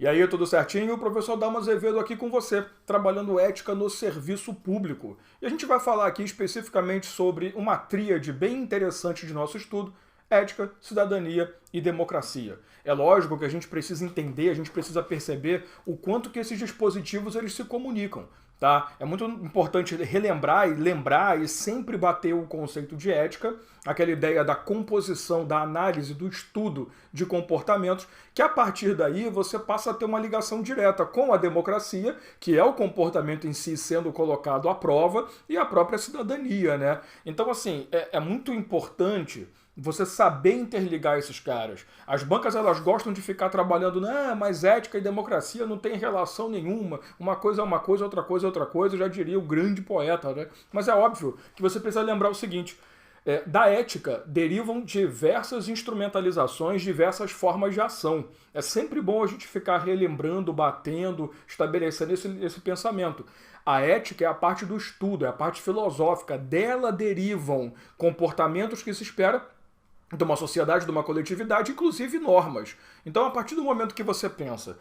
E aí, tudo certinho? O professor Dalmo Azevedo aqui com você, trabalhando ética no serviço público. E a gente vai falar aqui especificamente sobre uma tríade bem interessante de nosso estudo: ética, cidadania e democracia. É lógico que a gente precisa entender, a gente precisa perceber o quanto que esses dispositivos eles se comunicam. Tá? É muito importante relembrar e lembrar e sempre bater o conceito de ética, aquela ideia da composição, da análise, do estudo de comportamentos, que a partir daí você passa a ter uma ligação direta com a democracia, que é o comportamento em si sendo colocado à prova, e a própria cidadania, né? Então, assim, é muito importante você saber interligar esses caras. As bancas, elas gostam de ficar trabalhando, né, mas ética e democracia não tem relação nenhuma. Uma coisa é uma coisa, outra coisa é outra coisa, já diria o grande poeta, né? Mas é óbvio que você precisa lembrar o seguinte: da ética derivam diversas instrumentalizações, diversas formas de ação. É sempre bom a gente ficar relembrando, batendo, estabelecendo esse pensamento. A ética é a parte do estudo, é a parte filosófica. Dela derivam comportamentos que se espera de uma sociedade, de uma coletividade, inclusive normas. Então, a partir do momento que você pensa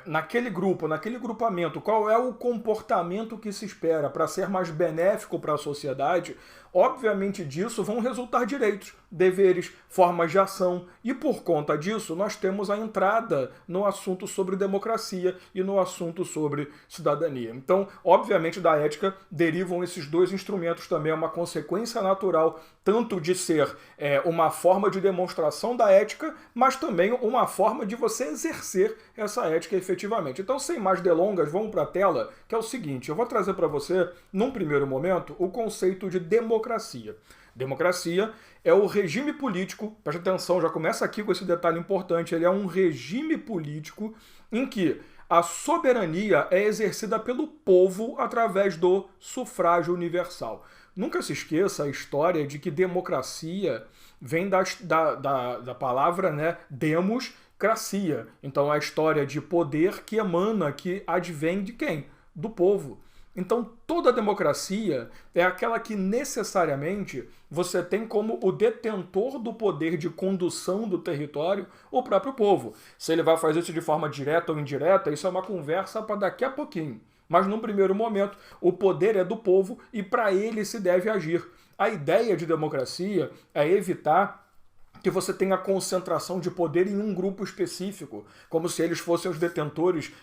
naquele grupo, naquele grupamento, qual é o comportamento que se espera para ser mais benéfico para a sociedade, obviamente disso vão resultar direitos, deveres, formas de ação, e por conta disso nós temos a entrada no assunto sobre democracia e no assunto sobre cidadania. Então, obviamente, da ética derivam esses dois instrumentos também, é uma consequência natural, tanto de ser uma forma de demonstração da ética, mas também uma forma de você exercer essa ética efetivamente. Então, sem mais delongas, vamos para a tela, que é o seguinte: eu vou trazer para você, num primeiro momento, o conceito de democracia. Democracia é o regime político, preste atenção, já começa aqui com esse detalhe importante, ele é um regime político em que a soberania é exercida pelo povo através do sufrágio universal. Nunca se esqueça a história de que democracia vem da palavra, né, demos, cracia. Então é a história de poder que emana, que advém de quem? Do povo. Então toda democracia é aquela que necessariamente você tem como o detentor do poder de condução do território o próprio povo. Se ele vai fazer isso de forma direta ou indireta, isso é uma conversa para daqui a pouquinho. Mas num primeiro momento, o poder é do povo e para ele se deve agir. A ideia de democracia é evitar que você tenha concentração de poder em um grupo específico, como se eles fossem os detentores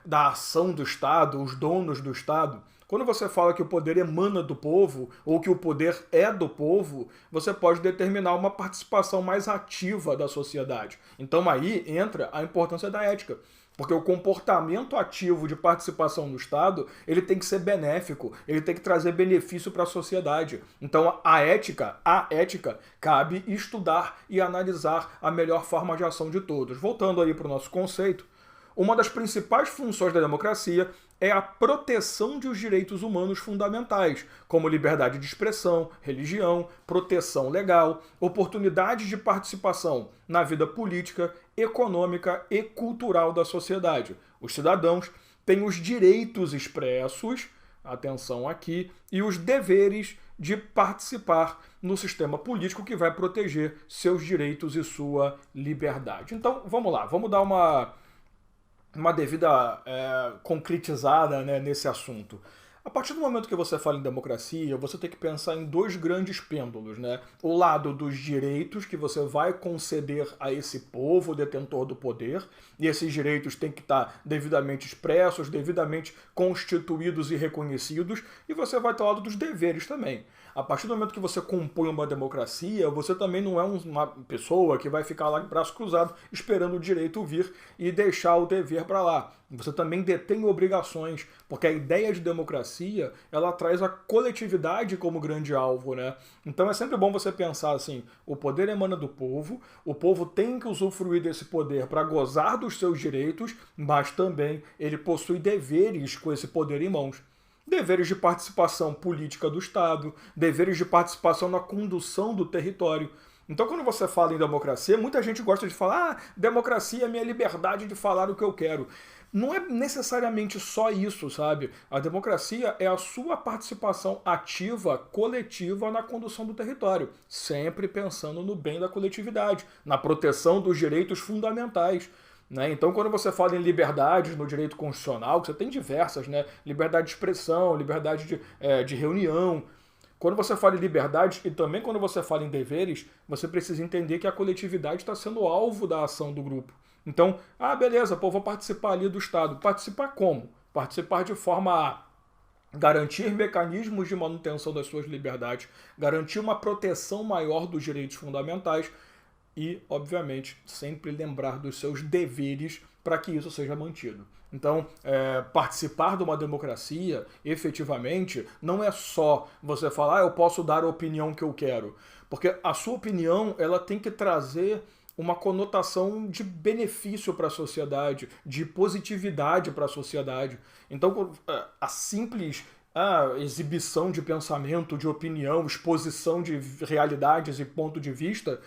da ação do Estado, os donos do Estado. Quando você fala que o poder emana do povo, ou que o poder é do povo, você pode determinar uma participação mais ativa da sociedade. Então aí entra a importância da ética. Porque o comportamento ativo de participação no Estado, ele tem que ser benéfico, ele tem que trazer benefício para a sociedade. Então a ética, cabe estudar e analisar a melhor forma de ação de todos. Voltando aí para o nosso conceito, uma das principais funções da democracia é a proteção dos direitos humanos fundamentais, como liberdade de expressão, religião, proteção legal, oportunidade de participação na vida política, econômica e cultural da sociedade. Os cidadãos têm os direitos expressos, atenção aqui, e os deveres de participar no sistema político que vai proteger seus direitos e sua liberdade. Então, vamos lá, vamos dar uma devida concretizada, né, nesse assunto. A partir do momento que você fala em democracia, você tem que pensar em dois grandes pêndulos, né? O lado dos direitos que você vai conceder a esse povo detentor do poder, e esses direitos têm que estar devidamente expressos, devidamente constituídos e reconhecidos, e você vai ter o lado dos deveres também. A partir do momento que você compõe uma democracia, você também não é uma pessoa que vai ficar lá de braço cruzado esperando o direito vir e deixar o dever para lá. Você também detém obrigações, porque a ideia de democracia, ela traz a coletividade como grande alvo, né? Então é sempre bom você pensar assim: o poder emana do povo, o povo tem que usufruir desse poder para gozar dos seus direitos, mas também ele possui deveres com esse poder em mãos. Deveres de participação política do Estado, deveres de participação na condução do território. Então, quando você fala em democracia, muita gente gosta de falar: democracia é minha liberdade de falar o que eu quero. Não é necessariamente só isso, sabe? A democracia é a sua participação ativa, coletiva na condução do território, sempre pensando no bem da coletividade, na proteção dos direitos fundamentais. né? Então, quando você fala em liberdades no direito constitucional, que você tem diversas, né? Liberdade de expressão, liberdade de reunião. Quando você fala em liberdade e também quando você fala em deveres, você precisa entender que a coletividade está sendo alvo da ação do grupo. Então, beleza, pô, vou participar ali do Estado. Participar como? Participar de forma a garantir mecanismos de manutenção das suas liberdades, garantir uma proteção maior dos direitos fundamentais e, obviamente, sempre lembrar dos seus deveres para que isso seja mantido. Então, participar de uma democracia, efetivamente, não é só você falar, eu posso dar a opinião que eu quero. Porque a sua opinião, ela tem que trazer uma conotação de benefício para a sociedade, de positividade para a sociedade. Então, a simples exibição de pensamento, de opinião, exposição de realidades e ponto de vista,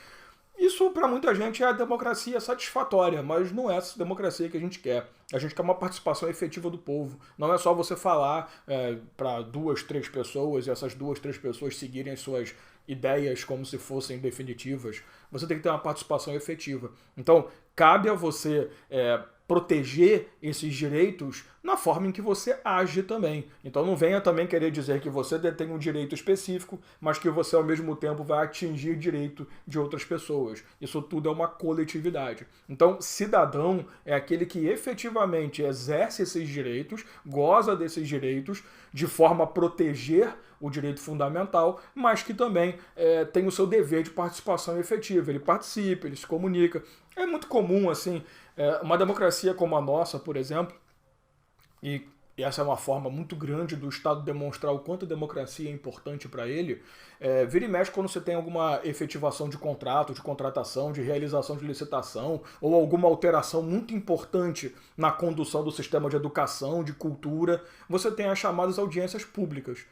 isso para muita gente é a democracia satisfatória, mas não é essa democracia que a gente quer. A gente quer uma participação efetiva do povo. Não é só você falar para 2, 3 pessoas e essas 2, 3 pessoas seguirem as suas ideias como se fossem definitivas. Você tem que ter uma participação efetiva. Então, cabe a você proteger esses direitos na forma em que você age também. Então não venha também querer dizer que você detém um direito específico, mas que você ao mesmo tempo vai atingir direito de outras pessoas. Isso tudo é uma coletividade. Então, cidadão é aquele que efetivamente exerce esses direitos, goza desses direitos, de forma a proteger o direito fundamental, mas que também tem o seu dever de participação efetiva. Ele participa, ele se comunica. É muito comum, assim, uma democracia como a nossa, por exemplo, e essa é uma forma muito grande do Estado demonstrar o quanto a democracia é importante para ele, vira e mexe quando você tem alguma efetivação de contrato, de contratação, de realização de licitação, ou alguma alteração muito importante na condução do sistema de educação, de cultura, você tem as chamadas audiências públicas.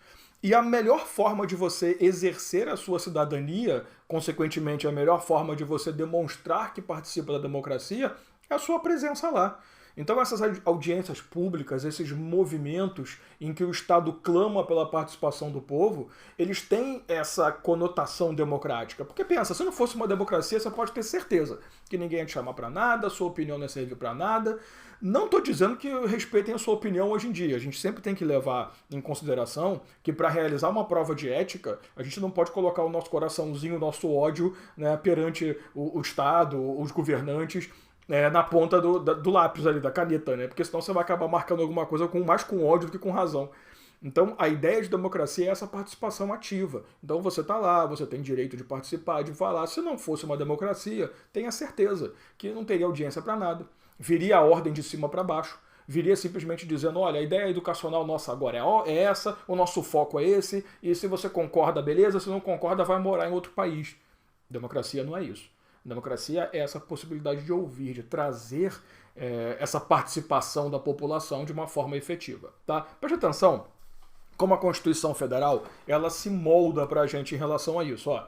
E a melhor forma de você exercer a sua cidadania, consequentemente a melhor forma de você demonstrar que participa da democracia, é a sua presença lá. Então essas audiências públicas, esses movimentos em que o Estado clama pela participação do povo, eles têm essa conotação democrática. Porque pensa, se não fosse uma democracia, você pode ter certeza que ninguém ia te chamar para nada, a sua opinião não ia servir para nada. Não estou dizendo que respeitem a sua opinião hoje em dia. A gente sempre tem que levar em consideração que para realizar uma prova de ética, a gente não pode colocar o nosso coraçãozinho, o nosso ódio, né, perante o Estado, os governantes, na ponta do lápis ali, da caneta, né? Porque senão você vai acabar marcando alguma coisa mais com ódio do que com razão. Então, a ideia de democracia é essa participação ativa. Então, você está lá, você tem direito de participar, de falar. Se não fosse uma democracia, tenha certeza que não teria audiência para nada. Viria a ordem de cima para baixo. Viria simplesmente dizendo, olha, a ideia educacional nossa agora é essa, o nosso foco é esse, e se você concorda, beleza, se não concorda, vai morar em outro país. Democracia não é isso. Democracia é essa possibilidade de ouvir, de trazer essa participação da população de uma forma efetiva. Tá? Preste atenção, como a Constituição Federal, ela se molda para a gente em relação a isso. Ó.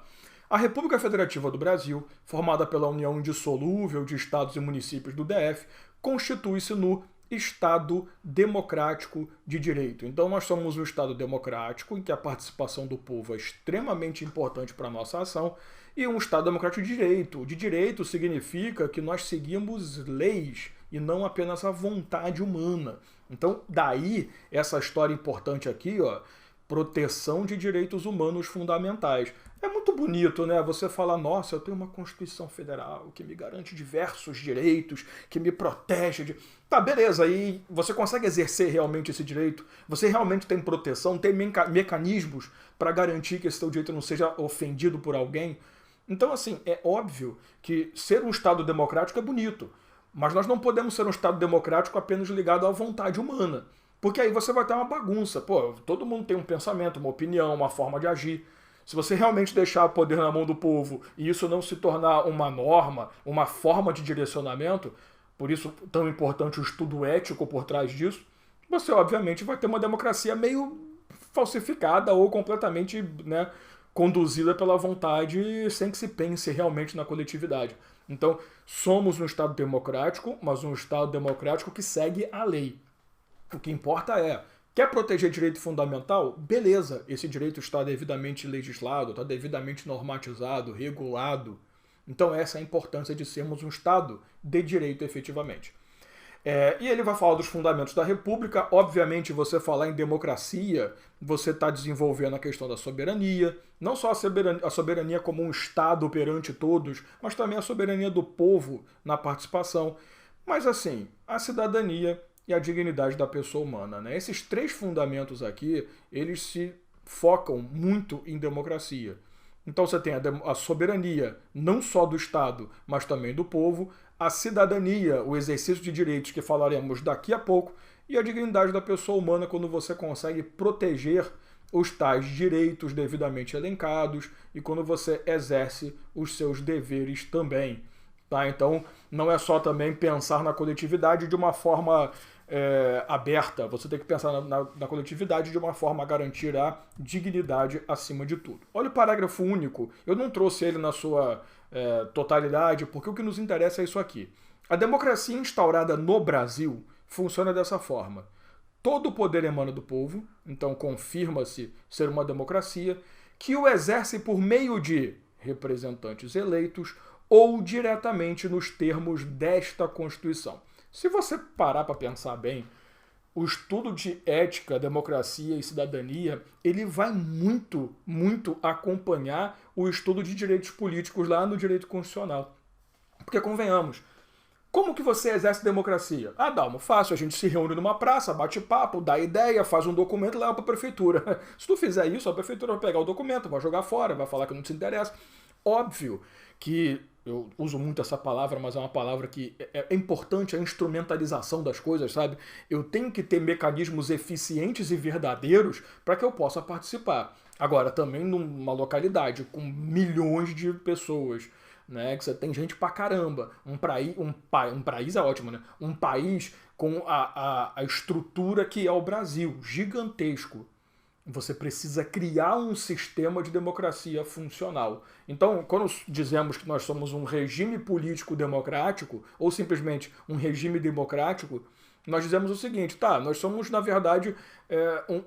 A República Federativa do Brasil, formada pela união indissolúvel de estados e municípios do DF, constitui-se no Estado democrático de direito. Então nós somos um Estado democrático em que a participação do povo é extremamente importante para a nossa ação e um Estado democrático de direito. De direito significa que nós seguimos leis e não apenas a vontade humana. Então daí essa história importante aqui, ó, proteção de direitos humanos fundamentais. É muito bonito, né? Você falar, nossa, eu tenho uma Constituição Federal que me garante diversos direitos, que me protege de... Tá, beleza, e você consegue exercer realmente esse direito? Você realmente tem proteção, tem mecanismos para garantir que esse seu direito não seja ofendido por alguém? Então, assim, é óbvio que ser um Estado democrático é bonito, mas nós não podemos ser um Estado democrático apenas ligado à vontade humana, porque aí você vai ter uma bagunça. Pô, todo mundo tem um pensamento, uma opinião, uma forma de agir. Se você realmente deixar o poder na mão do povo e isso não se tornar uma norma, uma forma de direcionamento, por isso tão importante o estudo ético por trás disso, você obviamente vai ter uma democracia meio falsificada ou completamente, né, conduzida pela vontade sem que se pense realmente na coletividade. Então, somos um Estado democrático, mas um Estado democrático que segue a lei. O que importa é, quer proteger direito fundamental? Beleza, esse direito está devidamente legislado, está devidamente normatizado, regulado. Então essa é a importância de sermos um Estado de direito efetivamente. E ele vai falar dos fundamentos da República. Obviamente, você falar em democracia, você está desenvolvendo a questão da soberania, não só a soberania como um Estado perante todos, mas também a soberania do povo na participação. Mas assim, a cidadania e a dignidade da pessoa humana, né? Esses três fundamentos aqui, eles se focam muito em democracia. Então você tem a soberania não só do Estado, mas também do povo, a cidadania, o exercício de direitos que falaremos daqui a pouco, e a dignidade da pessoa humana quando você consegue proteger os tais direitos devidamente elencados e quando você exerce os seus deveres também. Tá? Então não é só também pensar na coletividade de uma forma aberta, você tem que pensar na coletividade de uma forma a garantir a dignidade acima de tudo. Olha o parágrafo único, eu não trouxe ele na sua totalidade, porque o que nos interessa é isso aqui. A democracia instaurada no Brasil funciona dessa forma. Todo o poder emana do povo, então confirma-se ser uma democracia, que o exerce por meio de representantes eleitos ou diretamente nos termos desta Constituição. Se você parar para pensar bem, o estudo de ética, democracia e cidadania, ele vai muito, muito acompanhar o estudo de direitos políticos lá no direito constitucional. Porque, convenhamos, como que você exerce democracia? Ah, Dalmo, fácil, a gente se reúne numa praça, bate papo, dá ideia, faz um documento e leva para a prefeitura. Se tu fizer isso, a prefeitura vai pegar o documento, vai jogar fora, vai falar que não te interessa. Óbvio que eu uso muito essa palavra, mas é uma palavra que é importante, a instrumentalização das coisas, sabe? Eu tenho que ter mecanismos eficientes e verdadeiros para que eu possa participar. Agora, também numa localidade com milhões de pessoas, né, que você tem gente pra caramba, um país é ótimo, né? Um país com a estrutura que é o Brasil, gigantesco. Você precisa criar um sistema de democracia funcional. Então, quando dizemos que nós somos um regime político democrático, ou simplesmente um regime democrático, nós dizemos o seguinte, tá, nós somos, na verdade,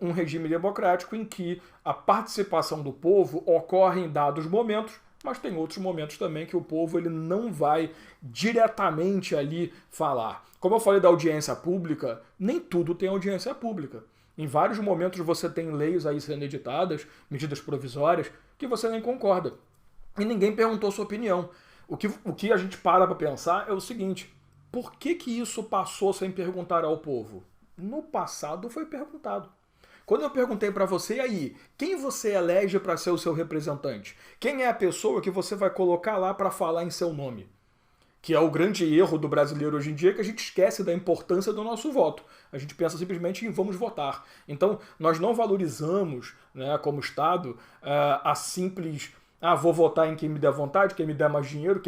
um regime democrático em que a participação do povo ocorre em dados momentos, mas tem outros momentos também que o povo ele não vai diretamente ali falar. Como eu falei da audiência pública, nem tudo tem audiência pública. Em vários momentos você tem leis aí sendo editadas, medidas provisórias, que você nem concorda. E ninguém perguntou sua opinião. O que a gente para pensar é o seguinte, por que isso passou sem perguntar ao povo? No passado foi perguntado. Quando eu perguntei para você, e aí, quem você elege para ser o seu representante? Quem é a pessoa que você vai colocar lá para falar em seu nome? Que é o grande erro do brasileiro hoje em dia, que a gente esquece da importância do nosso voto. A gente pensa simplesmente em vamos votar. Então, nós não valorizamos, né, como Estado, a simples... vou votar em quem me der vontade, quem me der mais dinheiro,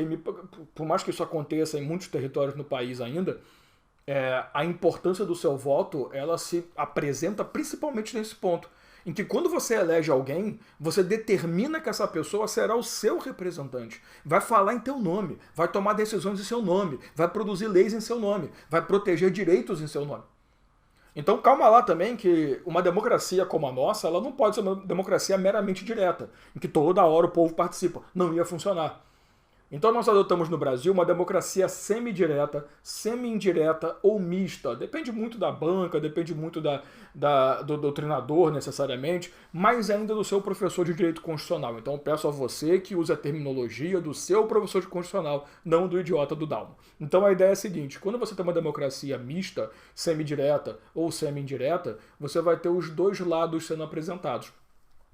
por mais que isso aconteça em muitos territórios no país ainda, a importância do seu voto, ela se apresenta principalmente nesse ponto. Em que quando você elege alguém, você determina que essa pessoa será o seu representante. Vai falar em teu nome, vai tomar decisões em seu nome, vai produzir leis em seu nome, vai proteger direitos em seu nome. Então calma lá também que uma democracia como a nossa, ela não pode ser uma democracia meramente direta, em que toda hora o povo participa. Não ia funcionar. Então nós adotamos no Brasil uma democracia semi-direta, semi-indireta ou mista. Depende muito da banca, depende muito do doutrinador necessariamente, mas ainda do seu professor de direito constitucional. Então eu peço a você que use a terminologia do seu professor de constitucional, não do idiota do Dalmo. Então a ideia é a seguinte, quando você tem uma democracia mista, semi-direta ou semi-indireta, você vai ter os dois lados sendo apresentados.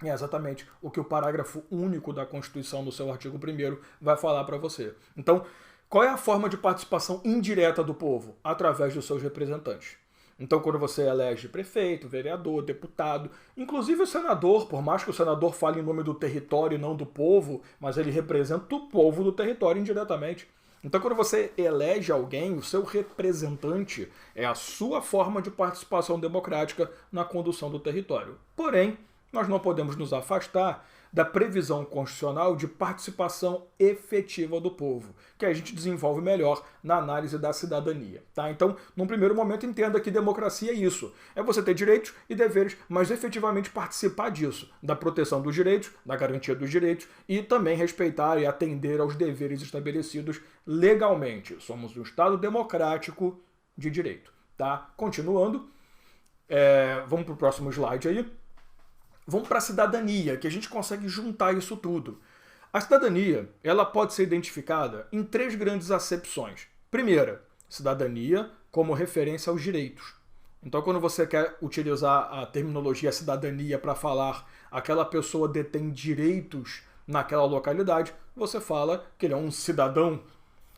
É exatamente o que o parágrafo único da Constituição, no seu artigo 1º, vai falar para você. Então, qual é a forma de participação indireta do povo? Através dos seus representantes. Então, quando você elege prefeito, vereador, deputado, inclusive o senador, por mais que o senador fale em nome do território e não do povo, mas ele representa o povo do território indiretamente. Então, quando você elege alguém, o seu representante é a sua forma de participação democrática na condução do território. Porém, nós não podemos nos afastar da previsão constitucional de participação efetiva do povo, que a gente desenvolve melhor na análise da cidadania. Tá? Então, num primeiro momento, entenda que democracia é isso. É você ter direitos e deveres, mas efetivamente participar disso, da proteção dos direitos, da garantia dos direitos e também respeitar e atender aos deveres estabelecidos legalmente. Somos um Estado democrático de direito. Tá? Continuando, vamos para o próximo slide aí. Vamos para a cidadania, que a gente consegue juntar isso tudo. A cidadania, ela pode ser identificada em 3 grandes acepções. Primeira, cidadania como referência aos direitos. Então, quando você quer utilizar a terminologia cidadania para falar aquela pessoa detém direitos naquela localidade, você fala que ele é um cidadão.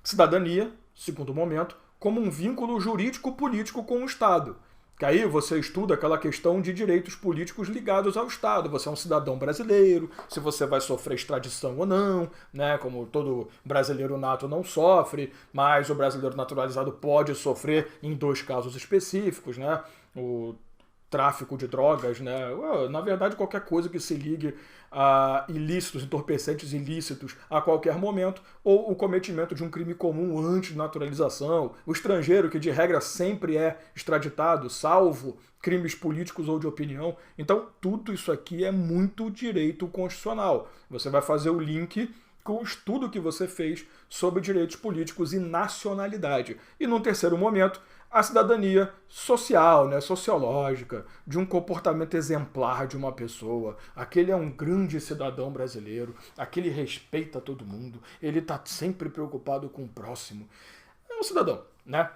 Cidadania, segundo momento, como um vínculo jurídico-político com o Estado. Que aí você estuda aquela questão de direitos políticos ligados ao Estado. Você é um cidadão brasileiro, se você vai sofrer extradição ou não, né? Como todo brasileiro nato não sofre, mas o brasileiro naturalizado pode sofrer em 2 casos específicos, né? O tráfico de drogas, né? Na verdade, qualquer coisa que se ligue a ilícitos, entorpecentes ilícitos a qualquer momento, ou o cometimento de um crime comum antes de naturalização, o estrangeiro que de regra sempre é extraditado, salvo crimes políticos ou de opinião. Então, tudo isso aqui é muito direito constitucional. Você vai fazer o link com o estudo que você fez sobre direitos políticos e nacionalidade. E num terceiro momento, a cidadania social, né, sociológica, de um comportamento exemplar de uma pessoa. Aquele é um grande cidadão brasileiro, aquele respeita todo mundo, ele está sempre preocupado com o próximo. É um cidadão, né?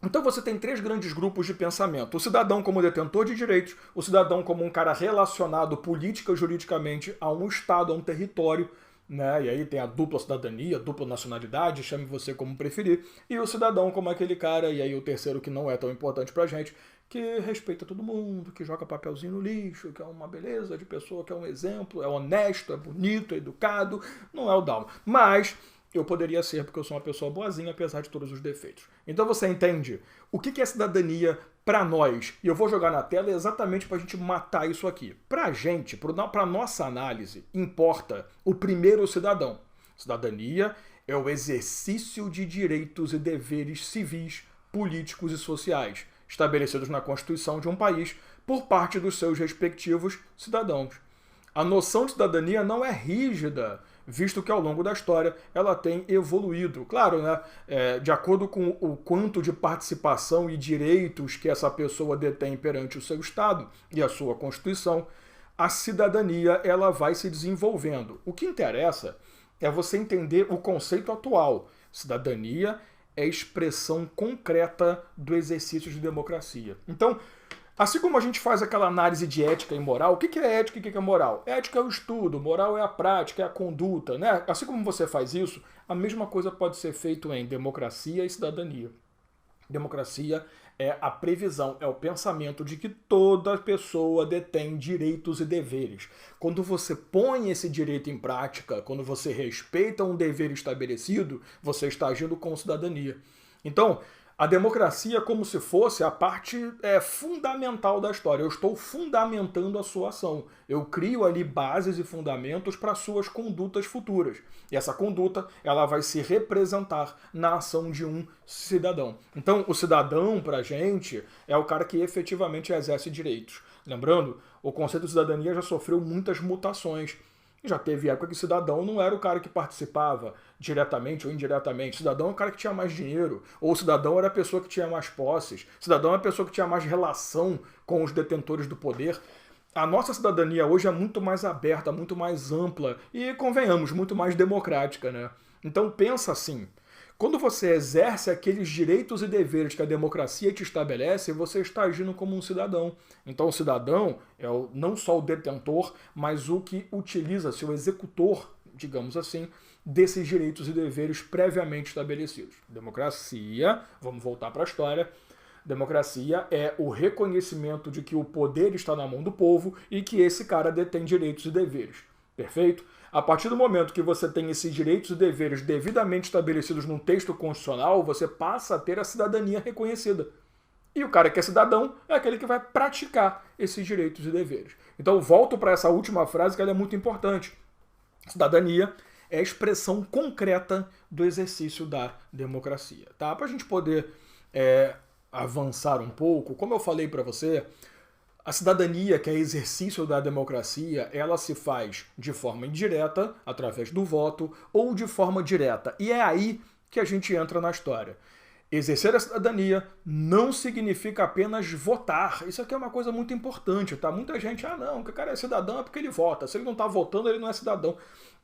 Então você tem 3 grandes grupos de pensamento. O cidadão como detentor de direitos, o cidadão como um cara relacionado política e juridicamente a um Estado, a um território, né? E aí tem a dupla cidadania, dupla nacionalidade, chame você como preferir, e o cidadão como aquele cara, e aí o terceiro que não é tão importante pra gente, que respeita todo mundo, que joga papelzinho no lixo, que é uma beleza de pessoa, que é um exemplo, é honesto, é bonito, é educado, não é o Dalma. Mas eu poderia ser porque eu sou uma pessoa boazinha, apesar de todos os defeitos. Então você entende o que é cidadania para nós? E eu vou jogar na tela exatamente para a gente matar isso aqui. Para a gente, para nossa análise, importa o primeiro cidadão. Cidadania é o exercício de direitos e deveres civis, políticos e sociais, estabelecidos na Constituição de um país por parte dos seus respectivos cidadãos. A noção de cidadania não é rígida, visto que ao longo da história ela tem evoluído. Claro, né, de acordo com o quanto de participação e direitos que essa pessoa detém perante o seu Estado e a sua Constituição, a cidadania ela vai se desenvolvendo. O que interessa é você entender o conceito atual. Cidadania é expressão concreta do exercício de democracia. Então, assim como a gente faz aquela análise de ética e moral, o que é ética e o que é moral? Ética é o estudo, moral é a prática, é a conduta, né? Assim como você faz isso, a mesma coisa pode ser feita em democracia e cidadania. Democracia é a previsão, é o pensamento de que toda pessoa detém direitos e deveres. Quando você põe esse direito em prática, quando você respeita um dever estabelecido, você está agindo com cidadania. Então, a democracia é como se fosse a parte fundamental da história. Eu estou fundamentando a sua ação. Eu crio ali bases e fundamentos para suas condutas futuras. E essa conduta ela vai se representar na ação de um cidadão. Então, o cidadão, para a gente, é o cara que efetivamente exerce direitos. Lembrando, o conceito de cidadania já sofreu muitas mutações. Já teve época que cidadão não era o cara que participava diretamente ou indiretamente. Cidadão é o cara que tinha mais dinheiro. Ou cidadão era a pessoa que tinha mais posses. Cidadão é a pessoa que tinha mais relação com os detentores do poder. A nossa cidadania hoje é muito mais aberta, muito mais ampla e, convenhamos, muito mais democrática, né? Então pensa assim. Quando você exerce aqueles direitos e deveres que a democracia te estabelece, você está agindo como um cidadão. Então o cidadão é não só o detentor, mas o que utiliza-se, o executor, digamos assim, desses direitos e deveres previamente estabelecidos. Democracia, vamos voltar para a história, democracia é o reconhecimento de que o poder está na mão do povo e que esse cara detém direitos e deveres. Perfeito? A partir do momento que você tem esses direitos e deveres devidamente estabelecidos num texto constitucional, você passa a ter a cidadania reconhecida. E o cara que é cidadão é aquele que vai praticar esses direitos e deveres. Então eu volto para essa última frase que ela é muito importante. Cidadania é a expressão concreta do exercício da democracia. Tá? Para a gente poder avançar um pouco, como eu falei para você, a cidadania, que é exercício da democracia, ela se faz de forma indireta, através do voto, ou de forma direta. E é aí que a gente entra na história. Exercer a cidadania não significa apenas votar. Isso aqui é uma coisa muito importante, tá? Muita gente, não, que o cara é cidadão é porque ele vota. Se ele não tá votando, ele não é cidadão.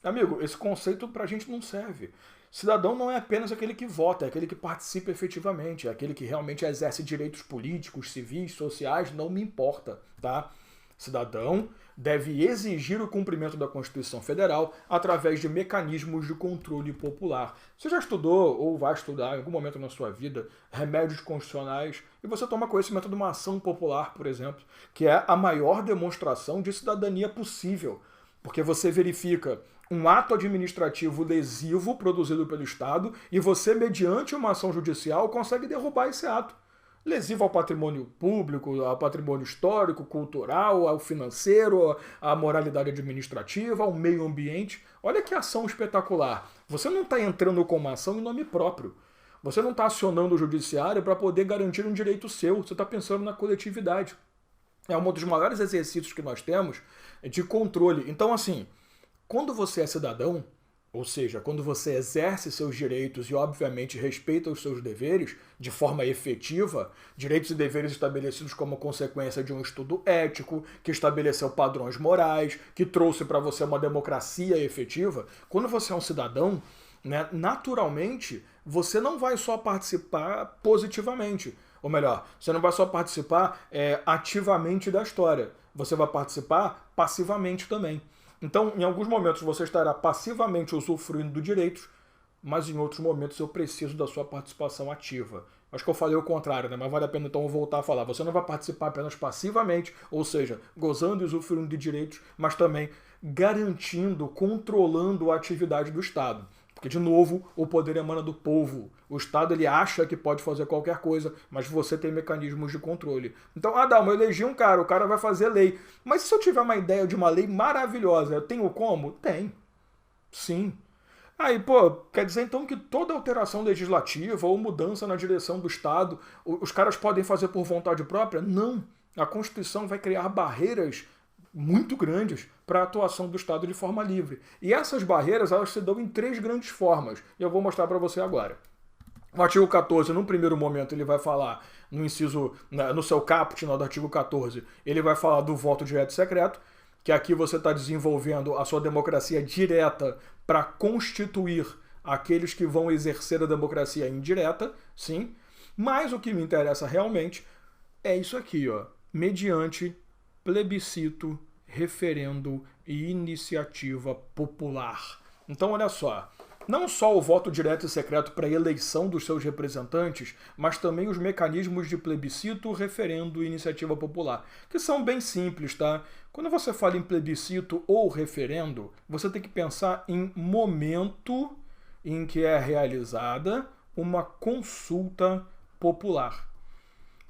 Amigo, esse conceito pra gente não serve. Cidadão não é apenas aquele que vota, é aquele que participa efetivamente, é aquele que realmente exerce direitos políticos, civis, sociais, não me importa, tá? Cidadão deve exigir o cumprimento da Constituição Federal através de mecanismos de controle popular. Você já estudou ou vai estudar em algum momento na sua vida remédios constitucionais e você toma conhecimento de uma ação popular, por exemplo, que é a maior demonstração de cidadania possível, porque você verifica um ato administrativo lesivo produzido pelo Estado e você, mediante uma ação judicial, consegue derrubar esse ato. Lesivo ao patrimônio público, ao patrimônio histórico, cultural, ao financeiro, à moralidade administrativa, ao meio ambiente. Olha que ação espetacular. Você não está entrando com uma ação em nome próprio. Você não está acionando o judiciário para poder garantir um direito seu. Você está pensando na coletividade. É um dos maiores exercícios que nós temos de controle. Então, assim, quando você é cidadão, ou seja, quando você exerce seus direitos e, obviamente, respeita os seus deveres de forma efetiva, direitos e deveres estabelecidos como consequência de um estudo ético, que estabeleceu padrões morais, que trouxe para você uma democracia efetiva, quando você é um cidadão, né, naturalmente, você não vai só participar positivamente. Ou melhor, você não vai só participar ativamente da história, você vai participar passivamente também. Então, em alguns momentos você estará passivamente usufruindo de direitos, mas em outros momentos eu preciso da sua participação ativa. Acho que eu falei o contrário, né? Mas vale a pena então voltar a falar. Você não vai participar apenas passivamente, ou seja, gozando e usufruindo de direitos, mas também garantindo, controlando a atividade do Estado. Porque, de novo, o poder emana do povo. O Estado ele acha que pode fazer qualquer coisa, mas você tem mecanismos de controle. Então, Adalmo, eu elegi um cara, o cara vai fazer lei. Mas se eu tiver uma ideia de uma lei maravilhosa, eu tenho como? Tem. Sim. Aí, pô, quer dizer então que toda alteração legislativa ou mudança na direção do Estado, os caras podem fazer por vontade própria? Não. A Constituição vai criar barreiras muito grandes para a atuação do Estado de forma livre. E essas barreiras, elas se dão em 3 grandes formas. E eu vou mostrar para você agora. O artigo 14, num primeiro momento, ele vai falar, no inciso, no seu caput, do artigo 14, ele vai falar do voto direto e secreto, que aqui você está desenvolvendo a sua democracia direta para constituir aqueles que vão exercer a democracia indireta, sim. Mas o que me interessa realmente é isso aqui, ó, mediante plebiscito, referendo e iniciativa popular. Então, olha só, não só o voto direto e secreto para a eleição dos seus representantes, mas também os mecanismos de plebiscito, referendo e iniciativa popular, que são bem simples, tá? Quando você fala em plebiscito ou referendo, você tem que pensar em momento em que é realizada uma consulta popular.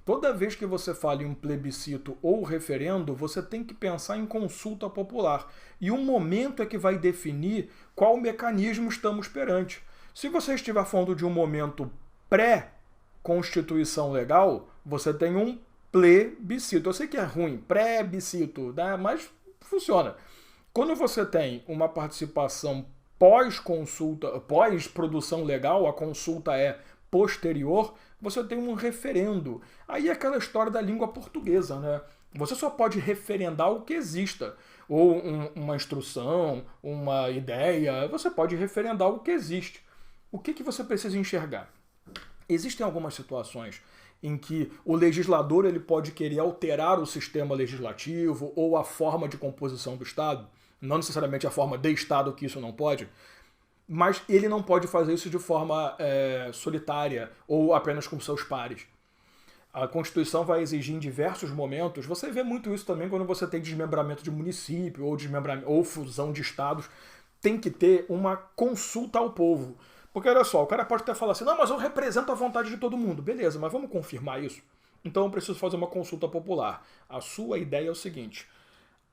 Toda vez que você fala em um plebiscito ou referendo, você tem que pensar em consulta popular. E o momento é que vai definir qual mecanismo estamos perante. Se você estiver falando de um momento pré-constituição legal, você tem um plebiscito. Eu sei que é ruim, pré-bicito, né? Mas funciona. Quando você tem uma participação pós-consulta, pós-produção legal, a consulta é posterior, você tem um referendo. Aí é aquela história da língua portuguesa, né? Você só pode referendar o que exista. Ou uma instrução, uma ideia, você pode referendar o que existe. O que você precisa enxergar? Existem algumas situações em que o legislador ele pode querer alterar o sistema legislativo ou a forma de composição do Estado, não necessariamente a forma de Estado, que isso não pode, mas ele não pode fazer isso de forma solitária ou apenas com seus pares. A Constituição vai exigir em diversos momentos, você vê muito isso também quando você tem desmembramento de município ou fusão de estados, tem que ter uma consulta ao povo. Porque olha só, o cara pode até falar assim, não, mas eu represento a vontade de todo mundo. Beleza, mas vamos confirmar isso? então eu preciso fazer uma consulta popular. A sua ideia é o seguinte: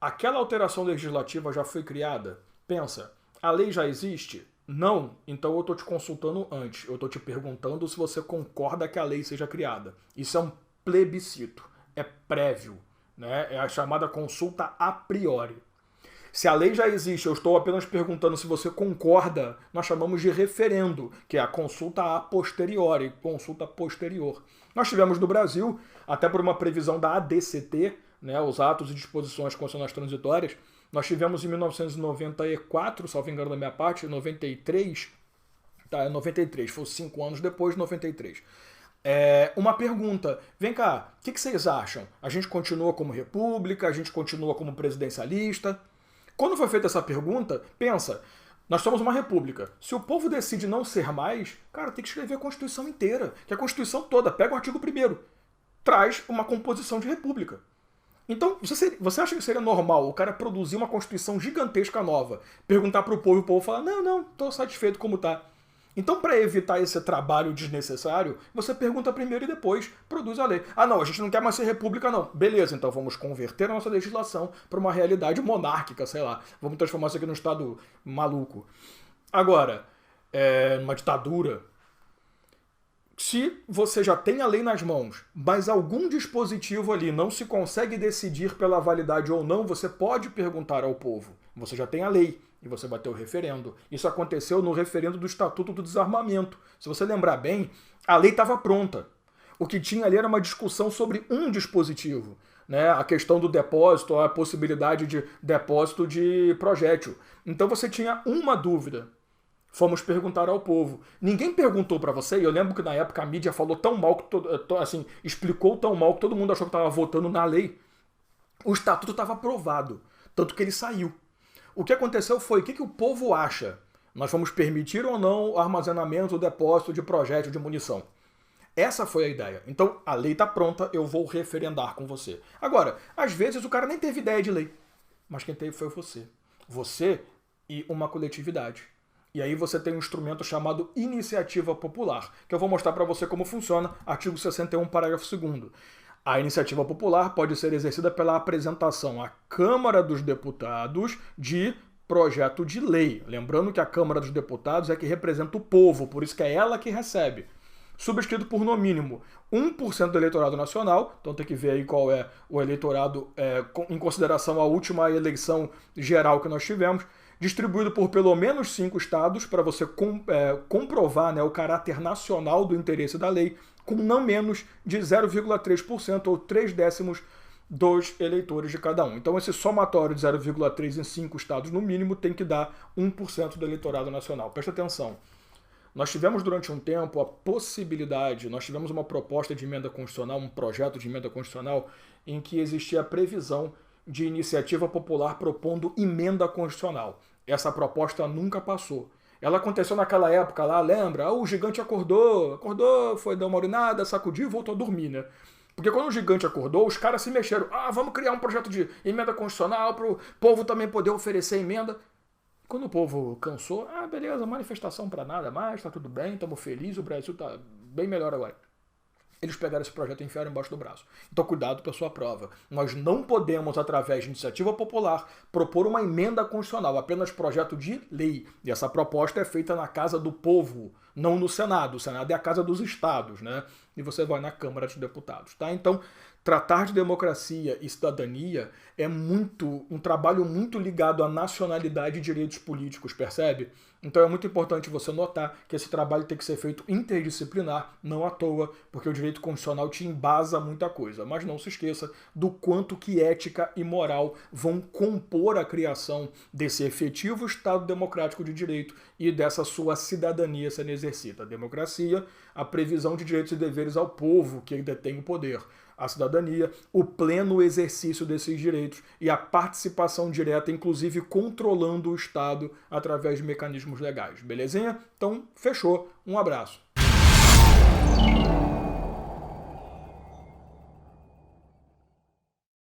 aquela alteração legislativa já foi criada? Pensa, a lei já existe? Não? Então eu estou te consultando antes. Eu estou te perguntando se você concorda que a lei seja criada. Isso é um plebiscito. É prévio. Né? É a chamada consulta a priori. Se a lei já existe, eu estou apenas perguntando se você concorda, nós chamamos de referendo, que é a consulta a posteriori, consulta posterior. Nós tivemos no Brasil, até por uma previsão da ADCT, né, os atos e disposições constitucionais transitórias, nós tivemos em 1994, salvo engano da minha parte, 93, tá, 93, foi 5 anos depois de 93. Uma pergunta, vem cá, o que vocês acham? A gente continua como república, a gente continua como presidencialista? Quando foi feita essa pergunta, pensa, nós somos uma república. Se o povo decide não ser mais, cara, tem que escrever a Constituição inteira, que a Constituição toda, pega o artigo 1º, traz uma composição de república. Então, você acha que seria normal o cara produzir uma Constituição gigantesca nova, perguntar para o povo falar, não, estou satisfeito como está. Então, para evitar esse trabalho desnecessário, você pergunta primeiro e depois produz a lei. Ah, não, a gente não quer mais ser república, não. Beleza, então vamos converter a nossa legislação para uma realidade monárquica, sei lá. Vamos transformar isso aqui num estado maluco. Agora, numa ditadura, se você já tem a lei nas mãos, mas algum dispositivo ali não se consegue decidir pela validade ou não, você pode perguntar ao povo. Você já tem a lei e você vai ter o referendo. Isso aconteceu no referendo do Estatuto do Desarmamento. Se você lembrar bem, a lei estava pronta. O que tinha ali era uma discussão sobre um dispositivo, né? A questão do depósito, a possibilidade de depósito de projétil. Então você tinha uma dúvida. Fomos perguntar ao povo. Ninguém perguntou para você, e eu lembro que na época a mídia falou tão mal, assim, explicou tão mal que todo mundo achou que estava votando na lei. O estatuto estava aprovado, tanto que ele saiu. O que aconteceu foi, o que o povo acha? Nós vamos permitir ou não o armazenamento, o depósito de projétil, de munição? Essa foi a ideia. Então, a lei está pronta, eu vou referendar com você. Agora, às vezes o cara nem teve ideia de lei, mas quem teve foi você. Você e uma coletividade. E aí você tem um instrumento chamado iniciativa popular, que eu vou mostrar para você como funciona, artigo 61, parágrafo 2º. A iniciativa popular pode ser exercida pela apresentação à Câmara dos Deputados de projeto de lei. Lembrando que a Câmara dos Deputados é que representa o povo, por isso que é ela que recebe. Subscrito por, no mínimo, 1% do eleitorado nacional, então tem que ver aí qual é o eleitorado em consideração à última eleição geral que nós tivemos, distribuído por pelo menos 5 estados, para você comprovar, né, o caráter nacional do interesse da lei, com não menos de 0,3% ou 3/10 dos eleitores de cada um. Então esse somatório de 0,3 em 5 estados no mínimo tem que dar 1% do eleitorado nacional. Presta atenção. Nós tivemos durante um tempo a possibilidade, nós tivemos uma proposta de emenda constitucional, um projeto de emenda constitucional, em que existia a previsão de iniciativa popular propondo emenda constitucional. Essa proposta nunca passou. Ela aconteceu naquela época lá, lembra? O gigante acordou, foi dar uma urinada, sacudiu e voltou a dormir, né? Porque quando o gigante acordou, os caras se mexeram. Vamos criar um projeto de emenda constitucional para o povo também poder oferecer emenda. Quando o povo cansou, beleza, manifestação para nada mais, tá tudo bem, estamos felizes, o Brasil tá bem melhor agora. Eles pegaram esse projeto e enfiaram embaixo do braço. Então cuidado com a sua prova. Nós não podemos, através de iniciativa popular, propor uma emenda constitucional, apenas projeto de lei. E essa proposta é feita na Casa do Povo, não no Senado. O Senado é a Casa dos Estados, né? E você vai na Câmara dos Deputados, tá? Então, tratar de democracia e cidadania é um trabalho muito ligado à nacionalidade e direitos políticos, percebe? Então é muito importante você notar que esse trabalho tem que ser feito interdisciplinar, não à toa, porque o direito constitucional te embasa muita coisa. Mas não se esqueça do quanto que ética e moral vão compor a criação desse efetivo Estado democrático de direito e dessa sua cidadania sendo exercida. A democracia, a previsão de direitos e deveres ao povo que detém o poder. A cidadania, o pleno exercício desses direitos e a participação direta, inclusive controlando o Estado através de mecanismos legais. Belezinha? Então, fechou. Um abraço.